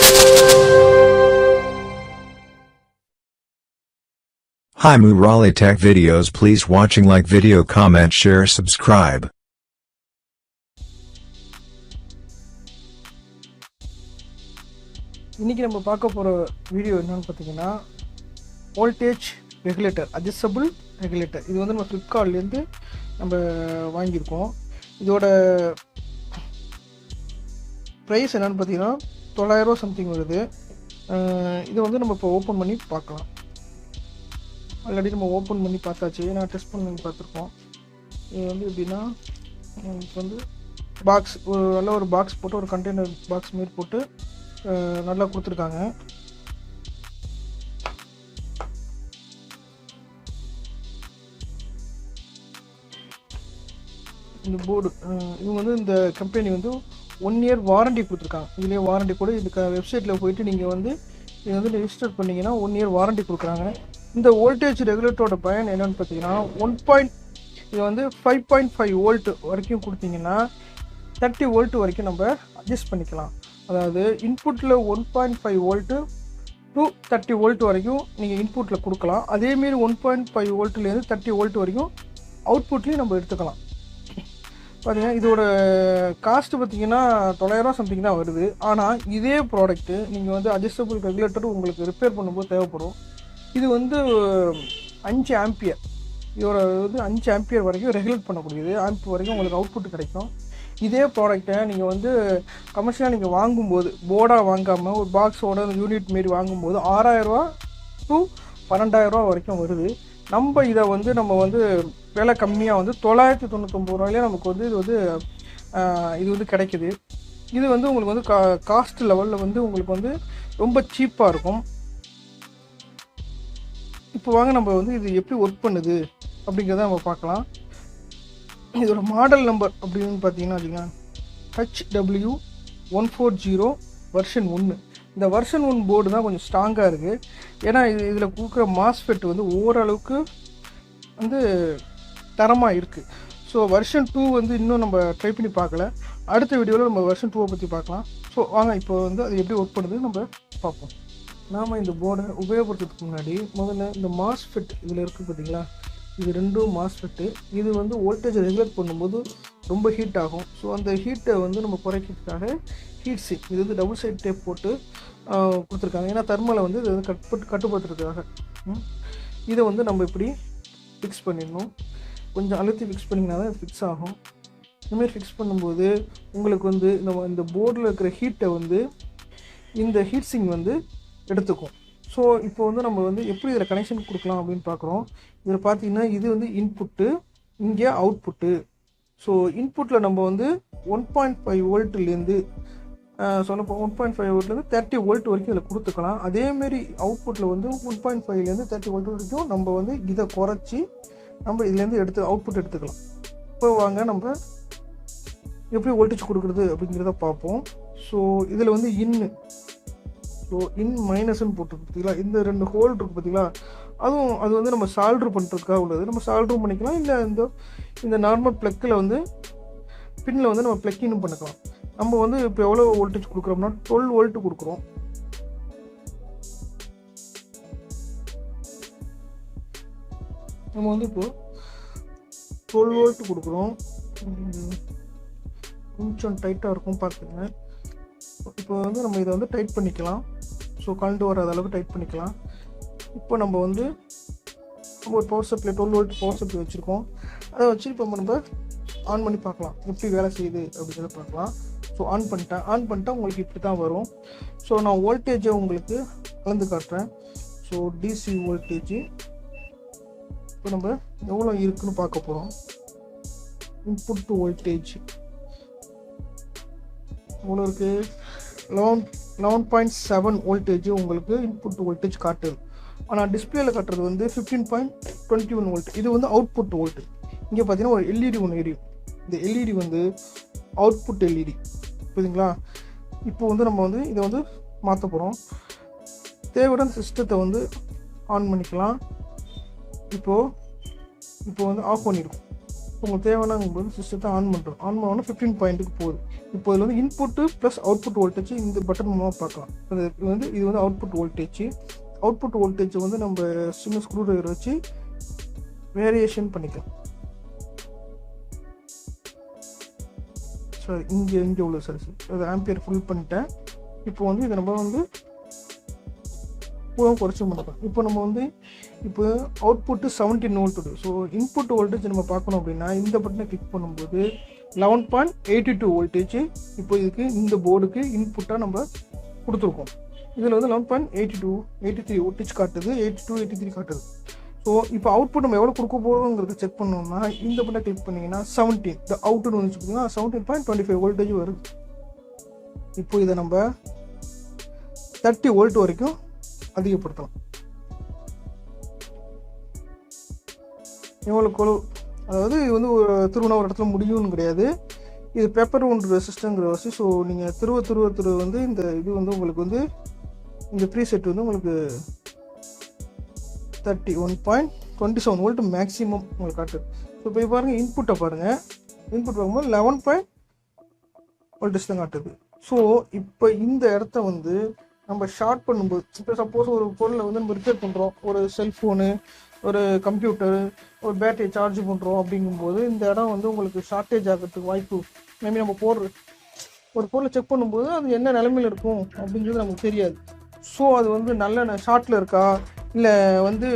Hi Murali Tech Videos, please watching, like video, comment, share, subscribe. இன்னைக்கு நம்ம பார்க்க போற வீடியோ என்னன்னு பார்த்தீங்கன்னா வோல்டேஜ் ரெகுலேட்டர், அட்ஜஸ்டபிள் ரெகுலேட்டர். இது வந்து நம்ம ஃப்ளிப்கார்ட்ல இருந்து நம்ம வாங்கியிருக்கோம். இதோட ப்ரைஸ் என்னன்னு பார்த்தீங்கன்னா 900 ரூபா சம்திங் வருது. இதை வந்து நம்ம இப்போ ஓப்பன் பண்ணி பார்க்கலாம். ஆல்ரெடி நம்ம ஓப்பன் பண்ணி பார்த்தாச்சு, நான் டெஸ்ட் பண்ணி பார்த்துருக்கோம். இது வந்து எப்படின்னா, இப்போ வந்து பாக்ஸ் நல்ல ஒரு பாக்ஸ் போட்டு, ஒரு கண்டெய்னர் பாக்ஸ் மாரி போட்டு நல்லா கொடுத்துருக்காங்க. இந்த போர்டு இவங்க வந்து இந்த கம்பெனி வந்து 1 இயர் வாரண்டி கொடுத்துருக்காங்க. இதுலேயே வாரண்டி கூட இதுக்கு வெப்சைட்டில் போயிட்டு நீங்கள் வந்து இதை வந்து ரெஜிஸ்டர் பண்ணிங்கன்னா 1 இயர் வாரண்டி கொடுக்குறாங்க. இந்த வோல்டேஜ் ரெகுலேட்டரோட பயன் என்னென்னு பார்த்தீங்கன்னா, இது வந்து 5.5 வோல்ட் வரைக்கும் கொடுத்தீங்கன்னா 30 வோல்ட் வரைக்கும் நம்ம அட்ஜஸ்ட் பண்ணிக்கலாம். அதாவது இன்புட்டில் 1.5 வோல்ட்டு டு 30 வோல்ட் வரைக்கும் நீங்கள் இன்புட்டில் கொடுக்கலாம். அதேமாரி 1.5 வோல்ட்லேருந்து 30 வோல்ட் வரைக்கும் அவுட்புட்லேயும் நம்ம எடுத்துக்கலாம். பார்த்தீங்கன்னா இதோட காஸ்ட்டு பார்த்தீங்கன்னா 900 ரூபா சம்திங் தான் வருது. ஆனால் இதே ப்ராடக்ட்டு நீங்கள் வந்து அட்ஜஸ்டபிள் ரெகுலேட்டர் உங்களுக்கு ரிப்பேர் பண்ணும்போது தேவைப்படும். இது வந்து 5 ஆம்பியர், இதோட வந்து 5 ஆம்பியர் வரைக்கும் ரெகுலேட் பண்ணக்கூடியது. ஆம்ப் வரைக்கும் உங்களுக்கு அவுட்புட் கிடைக்கும். இதே ப்ராடக்டை நீங்கள் வந்து கமர்ஷியலாக நீங்கள் வாங்கும்போது, போர்டாக வாங்காமல் ஒரு பாக்ஸோட யூனிட் மாரி வாங்கும்போது 6000 ரூபா டு 12000 ரூபா வரைக்கும் வருது. நம்ம இதை வந்து விலை கம்மியாக வந்து 999 ரூபாயிலே நமக்கு வந்து இது வந்து கிடைக்குது. இது வந்து உங்களுக்கு வந்து காஸ்ட் லெவலில் வந்து உங்களுக்கு வந்து ரொம்ப சீப்பாக இருக்கும். இப்போ வாங்க நம்ம வந்து இது எப்படி ஒர்க் பண்ணுது அப்படிங்கிறத நம்ம பார்க்கலாம். இதோட மாடல் நம்பர் அப்படின்னு பார்த்தீங்கன்னா வச்சுக்கலாம், HW140 வெர்ஷன் 1. இந்த வெர்ஷன் 1 போர்டு தான் கொஞ்சம் ஸ்ட்ராங்காக இருக்குது. ஏன்னா இதில் கொடுக்குற மாஸ்ஃபெட் வந்து ஓரளவுக்கு வந்து தரமாக இருக்குது. ஸோ வெர்ஷன் 2 வந்து இன்னும் நம்ம ட்ரை பண்ணி பார்க்கல. அடுத்த வீடியோவில் நம்ம வெர்ஷன் 2 பற்றி பார்க்கலாம். ஸோ வாங்க இப்போ வந்து அது எப்படி ஒர்க் பண்ணுது நம்ம பார்ப்போம். நாம் இந்த போர்டை உபயோகப்படுத்துறதுக்கு முன்னாடி முதல்ல இந்த மாஸ்ஃபெட் இதில் இருக்குது பார்த்தீங்களா, இது ரெண்டும் மாஸ்ஃபெட்டு. இது வந்து வோல்டேஜ் ரெகுலேட் பண்ணும்போது ரொம்ப ஹீட் ஆகும். ஸோ அந்த ஹீட்டை வந்து நம்ம குறைக்கிறதுக்காக ஹீட் சிங்க், இது வந்து டபுள் சைட் டேப் போட்டு கொடுத்துருக்காங்க. ஏன்னா தெர்மலை வந்து இது வந்து கட்டுப்படுத்துறதுக்காக. இதை வந்து நம்ம இப்படி ஃபிக்ஸ் பண்ணிடணும். கொஞ்சம் அழுத்தி ஃபிக்ஸ் பண்ணிங்கன்னா தான் ஃபிக்ஸ் ஆகும். இதுமாரி ஃபிக்ஸ் பண்ணும்போது உங்களுக்கு வந்து இந்த போர்டில் இருக்கிற ஹீட்டை வந்து இந்த ஹீட் சிங்க் வந்து எடுத்துக்கும். ஸோ இப்போ வந்து நம்ம வந்து எப்படி இதில் கனெக்ஷன் கொடுக்கலாம் அப்படின்னு பார்க்குறோம். இதில் பார்த்தீங்கன்னா இது வந்து இன்புட்டு, இங்கே அவுட்புட்டு. ஸோ இன்புட்டில் நம்ம வந்து 1.5 வோல்ட்லேருந்து சொல்லப்போ 1.5 வோல்ட்லேருந்து 30 வோல்ட் வரைக்கும் இதில் கொடுத்துக்கலாம். அதேமாரி அவுட்புட்டில் வந்து 1.5லேருந்து 30 வோல்ட் வரைக்கும் நம்ம வந்து இதை குறைச்சி நம்ம இதுலேருந்து அவுட்புட் எடுத்துக்கலாம். இப்போ வாங்க நம்ம எப்படி வோல்டேஜ் கொடுக்குறது அப்படிங்கிறத பார்ப்போம். ஸோ இதில் வந்து இன் மைனஸ்ன்னு போட்டுருக்கு பார்த்தீங்களா, இந்த 2 ஹோல் இருக்குது பார்த்தீங்களா, அது வந்து நம்ம சால்ட்ரு பண்ணுறதுக்காக உள்ளது. நம்ம சால்ட்ரும் பண்ணிக்கலாம், இல்லை இந்த நார்மல் ப்ளக்கில் வந்து பின்னில் வந்து நம்ம ப்ளக்கின்னு பண்ணிக்கலாம். நம்ம வந்து இப்போ எவ்வளோ வோல்டேஜ் கொடுக்குறோம்னா 12 வோல்ட் கொடுக்குறோம். நம்ம வந்து இப்போது 12 வோல்ட் கொடுக்குறோம். கொஞ்சம் டைட்டாக இருக்கும் பார்த்துங்க. இப்போ வந்து நம்ம இதை வந்து டைட் பண்ணிக்கலாம். ஸோ கலந்து வராத அளவுக்கு டைட் பண்ணிக்கலாம். இப்போ நம்ம வந்து ஒரு power supply 12 volt power supply வச்சுருக்கோம். அதை வச்சு இப்போ நம்ம ஆன் பண்ணி பார்க்கலாம் எப்படி வேலை செய்யுது அப்படிங்கிறத பார்க்கலாம். ஸோ ஆன் பண்ணிட்டா உங்களுக்கு இப்படி தான் வரும். ஸோ நான் வோல்டேஜை உங்களுக்கு கலந்து காட்டுறேன். ஸோ டிசி வோல்டேஜ் இப்போ நம்ம எவ்வளோ இருக்குன்னு பார்க்க போகிறோம். இன்புட் வோல்டேஜ் எவ்வளோ இருக்குது, 11.7 வோல்டேஜ் உங்களுக்கு இன்புட் வோல்டேஜ் காட்டுது. ஆனால் டிஸ்பிளேல காட்டுறது வந்து 15.21 வோல்ட். இது வந்து அவுட்புட் வோல்ட். இங்கே பார்த்தீங்கன்னா ஒரு எல்இடி ஒன்று எரியும். இந்த எல்இடி வந்து அவுட்புட் எல்இடி, புரியுதுங்களா. இப்போ வந்து நம்ம வந்து இதை வந்து மாற்ற போகிறோம். தேவையான சிஸ்டத்தை வந்து ஆன் பண்ணிக்கலாம். இப்போ வந்து ஆஃப் பண்ணியிருக்கோம். உங்களுக்கு தேவையான சிஸ்டத்தை ஆன் பண்ணுறோம். ஆன் பண்ணோன்னா 15 பாயிண்ட்டுக்கு போகுது. இப்போ இதில் வந்து இன்புட்டு ப்ளஸ் அவுட்புட் வோல்டேஜ் இந்த பட்டன் மூலமாக பார்க்கலாம். இது வந்து அவுட்புட் வோல்டேஜ் வந்து நம்ம சின்ன ஸ்க்ரூ ட்ரைவர் வச்சு வேரியேஷன் பண்ணிக்கலாம். சாரி, இங்கே உள்ள அது ஆம்பியர் ஃபுல் பண்ணிட்டேன். இப்போ வந்து இதை நம்ம வந்து குறைச்சி பண்ணிக்கலாம். இப்போ நம்ம வந்து output 17 volt. So input voltage நம்ம பார்க்கணும் அப்படின்னா இந்த பட்டனை கிளிக் பண்ணும்போது 11.82 வோல்டேஜ் இப்போ இதுக்கு இந்த போர்டுக்கு இன்புட்டாக நம்ம கொடுத்துருக்கோம். இதில் வந்து 11.83 வோல்டேஜ் காட்டுது, 82-83 காட்டுது. ஸோ இப்போ அவுட்புட் நம்ம எவ்வளோ கொடுக்க போகிறோங்கிறத செக் பண்ணோம்னா இந்த பட்டனை கிளிக் பண்ணிங்கன்னா 17 இந்த அவுட்புட் வந்து வச்சுக்கிட்டிங்கன்னா 17.25 வோல்டேஜ் வருது. இப்போ இதை நம்ம 30 வோல்ட் வரைக்கும் அதிகப்படுத்தலாம். எவ்வளோ அதாவது இது வந்து ஒரு ஒரு இடத்துல முடியும்னு கிடையாது. இது பேப்பர் ஒன்று ரெசிஸ்டங்கிற வசி. ஸோ நீங்கள் திருவ வந்து இந்த இது வந்து உங்களுக்கு வந்து இந்த ப்ரீசெட் வந்து உங்களுக்கு 31.27 வோல்ட் மேக்ஸிமம் உங்களுக்கு காட்டுது. ஸோ இப்போ பாருங்கள், இன்புட்டை பாருங்கள். இன்புட் பார்க்கும்போது 11 வோல்டேஜ் தான் காட்டுது. ஸோ இப்போ இந்த இடத்த வந்து நம்ம ஷார்ட் பண்ணும்போது, இப்போ சப்போஸ் ஒரு பொருளை வந்து நம்ம ரிப்பேர் பண்ணுறோம், ஒரு செல்ஃபோனு, ஒரு கம்ப்யூட்டரு, ஒரு பேட்டரி சார்ஜ் பண்ணுறோம் அப்படிங்கும்போது இந்த இடம் வந்து உங்களுக்கு ஷார்ட்டேஜ் ஆகிறதுக்கு வாய்ப்பு. மேபி நம்ம ஒரு பொருளை செக் பண்ணும்போது அது என்ன நிலைமையில் இருக்கும் அப்படிங்கிறது நமக்கு தெரியாது. ஸோ அது வந்து நல்ல ஷார்ட்டில் இருக்கா இல்லை வந்து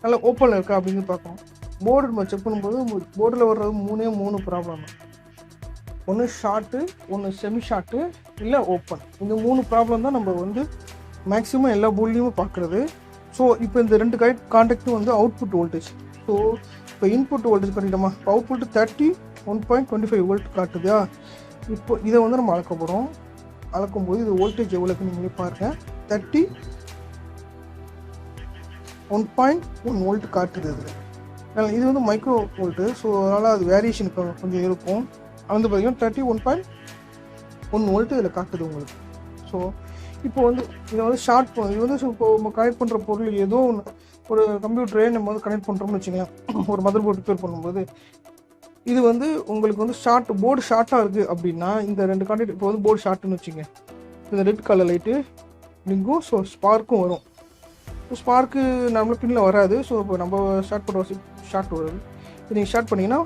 நல்ல ஓப்பனில் இருக்கா அப்படின்னு பார்க்கணும். போர்டு நம்ம செக் பண்ணும்போது போர்டில் வர்றது 3 ப்ராப்ளம். ஒன்று ஷார்ட்டு, ஒன்று செமி ஷார்ட்டு, இல்லை ஓப்பன். இந்த 3 ப்ராப்ளம் தான் நம்ம வந்து மேக்ஸிமம் எல்லா போர்ட்லேயுமே பார்க்குறது. ஸோ இப்போ இந்த 2 கான்டாக்டும் வந்து அவுட்புட் வோல்டேஜ். ஸோ இப்போ இன்புட் வோல்டேஜ் காட்டிட்டோமா, இப்போ அவுட்புட் 31.25 வோல்ட் காட்டுதா. இப்போ இதை வந்து நம்ம அளக்க போகிறோம். அளக்கும்போது இது வோல்டேஜ் எவ்வளோக்கு நீங்களே பாருங்கள், 31.1 வோல்ட் காட்டுது. இது வந்து மைக்ரோ வோல்ட்டு. ஸோ அதனால் அது வேரியேஷன் கொஞ்சம் இருக்கும். அது வந்து பார்த்திங்கன்னா 31.1 வோல்ட் இதில் காட்டுது உங்களுக்கு. ஸோ இப்போ வந்து இதை வந்து இது வந்து இப்போ நம்ம கனெக்ட் பண்ணுற பொருள் ஏதோ ஒன்று, ஒரு கம்ப்யூட்டரே நம்ம வந்து கனெக்ட் பண்ணுறோம்னு வச்சுக்கலாம். ஒரு மதர் போர்டு ரிப்பேர் பண்ணும்போது இது வந்து உங்களுக்கு வந்து போர்டு ஷார்ட்டாக இருக்குது அப்படின்னா இந்த 2 கான்டாக்ட், இப்போ வந்து போர்டு ஷார்ட்டுன்னு வச்சுங்க, இந்த ரெட் கலர் லைட்டு நிற்கும். ஸோ ஸ்பார்க்கும் வரும். ஸ்பார்க்கு நார்மலாக பின்னில் வராது. ஸோ இப்போ நம்ம ஷார்ட் பண்ணுற ஷார்ட் வருது. இப்போ நீங்கள் ஷார்ட் பண்ணிங்கன்னா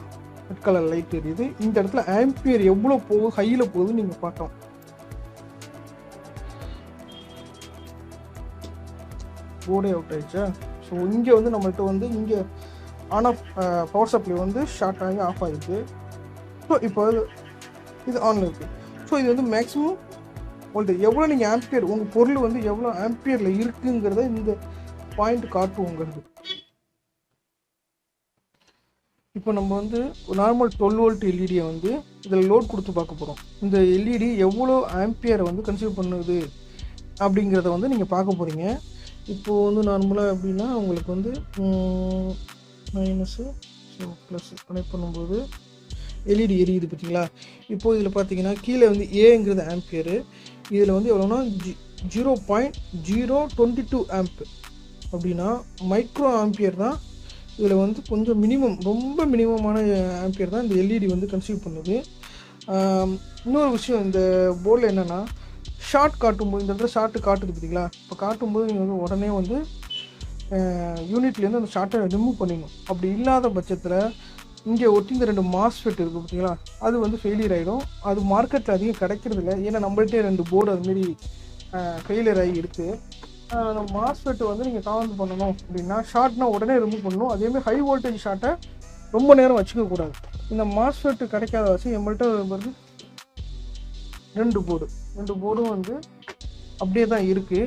ரெட் கலர் லைட் எரியுது. இந்த இடத்துல ஆம்பியர் எவ்வளோ போகுது, ஹையில் போகுதுன்னு நீங்கள் பார்க்கலாம். போர்டே அவுட் ஆயிடுச்சா. ஸோ இங்கே வந்து நம்மள்கிட்ட வந்து இங்கே ஆன் ஆஃப் பவர் சப்ளை வந்து ஷார்ட் ஆகி ஆஃப் ஆகிருக்கு. ஸோ இப்போ இது ஆனில் இருக்குது. ஸோ இது வந்து மேக்ஸிமம் வோல்டேஜ் எவ்வளோ நீங்கள் ஆம்பியர், உங்கள் பொருள் வந்து எவ்வளோ ஆம்பியரில் இருக்குங்கிறத இந்த பாயிண்ட் காட்டுவோங்கிறது. இப்போ நம்ம வந்து நார்மல் 12 வோல்ட் எல்இடியை வந்து இதில் லோட் கொடுத்து பார்க்க போகிறோம். இந்த எல்இடி எவ்வளோ ஆம்பியரை வந்து கன்சியூம் பண்ணுது அப்படிங்கிறத வந்து நீங்கள் பார்க்க போகிறீங்க. இப்போது வந்து நார்மலாக அப்படின்னா உங்களுக்கு வந்து மைனஸு, ஸோ ப்ளஸ் கனெக்ட் பண்ணும்போது எல்இடி எரியுது பார்த்தீங்களா. இப்போது இதில் பார்த்தீங்கன்னா கீழே வந்து ஏங்கிறது ஆம்பியரு, இதில் வந்து எவ்வளோனா 0.022 ஆம்ப் அப்படின்னா மைக்ரோ ஆம்பியர் தான். இதில் வந்து கொஞ்சம் ரொம்ப மினிமமான ஆம்பியர் தான் இந்த எல்இடி வந்து கன்சியூம் பண்ணுது. இன்னொரு விஷயம் இந்த போர்டில் என்னென்னா, ஷார்ட் காட்டும்போது இந்த இடத்துல ஷார்ட்டு காட்டுது பார்த்தீங்களா. இப்போ காட்டும்போது நீங்கள் வந்து உடனே வந்து யூனிட்லேருந்து அந்த ஷார்ட்டை ரிமூவ் பண்ணிடணும். அப்படி இல்லாத பட்சத்தில் இங்கே ஒட்டி இந்த 2 மாஸ்ஃபெட் இருக்குது பார்த்தீங்களா, அது வந்து ஃபெயிலியர் ஆகிடும். அது மார்க்கெட்டில் அதிகம் கிடைக்கிறது இல்லை. ஏன்னா நம்மள்கிட்டே 2 போர்டு அதுமாரி ஃபெயிலியர் ஆகி இருக்குது. அந்த மாஸ்ஃபெட் வந்து நீங்கள் காவல் பண்ணணும் அப்படின்னா ஷார்ட்னா உடனே ரிமூவ் பண்ணணும். அதேமாதிரி ஹை வோல்டேஜ் ஷார்ட்டை ரொம்ப நேரம் வச்சுக்கக்கூடாது. இந்த மாஸ்ஃபெட் கிடைக்காத வச்சு நம்மள்கிட்ட வந்து 2 போர்டும் வந்து அப்படியே தான் இருக்குது.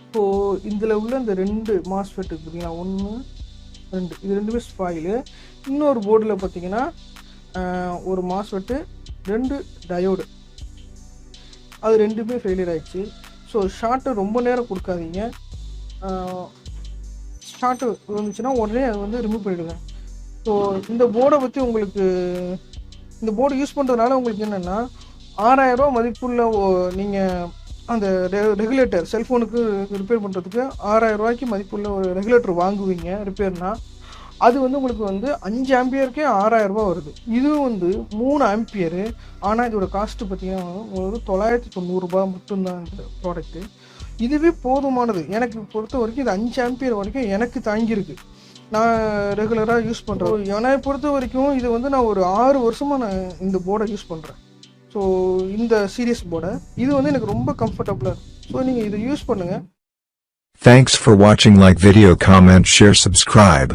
இப்போது இதில் உள்ள இந்த 2 மாஸ்ஃபெட் பார்த்தீங்கன்னா 1, 2 இது 2மே ஸ்பாயிலு. இன்னொரு போர்டில் பார்த்தீங்கன்னா ஒரு மாஸ்ஃபெட்டு 2 டயோடு, அது 2மே ஃபெயிலியர் ஆகிடுச்சு. ஸோ ஷார்ட்டை ரொம்ப நேரம் கொடுக்காதீங்க. ஷார்ட்டு வந்துச்சுன்னா உடனே அது வந்து ரிமூவ் பண்ணிவிடுங்க. ஸோ இந்த போர்டை பற்றி உங்களுக்கு, இந்த போர்டு யூஸ் பண்ணுறதுனால உங்களுக்கு என்னென்னா 6000 ரூபா மதிப்புள்ள நீங்கள் அந்த ரெகுலேட்டர் செல்ஃபோனுக்கு ரிப்பேர் பண்ணுறதுக்கு 6000 ரூபாய்க்கு மதிப்புள்ள ஒரு ரெகுலேட்டர் வாங்குவீங்க ரிப்பேர்னால். அது வந்து உங்களுக்கு வந்து 5 ஆம்பியருக்கே 6000 ரூபாய் வருது. இது வந்து 3 ஆம்பியரு. ஆனால் இதோட காஸ்ட்டு பார்த்தீங்கன்னா உங்களுக்கு 990 ரூபாய் மட்டும்தான் இந்த ப்ராடக்ட்டு. இதுவே போதுமானது எனக்கு பொறுத்த வரைக்கும். இது 5 ஆம்பியர் வரைக்கும் எனக்கு தாங்கியிருக்கு. நான் ரெகுலராக யூஸ் பண்ணுறேன். என்னை பொறுத்த வரைக்கும் இது வந்து நான் ஒரு 6 வருஷமாக நான் இந்த போர்டை யூஸ் பண்ணுறேன். ஸோ இந்த சீரியஸ் போர்டை இது வந்து எனக்கு ரொம்ப கம்ஃபர்டபுளாக இருக்குது. ஸோ நீங்கள் இதை யூஸ் பண்ணுங்கள். Thanks for watching. Like video, comment, share, subscribe.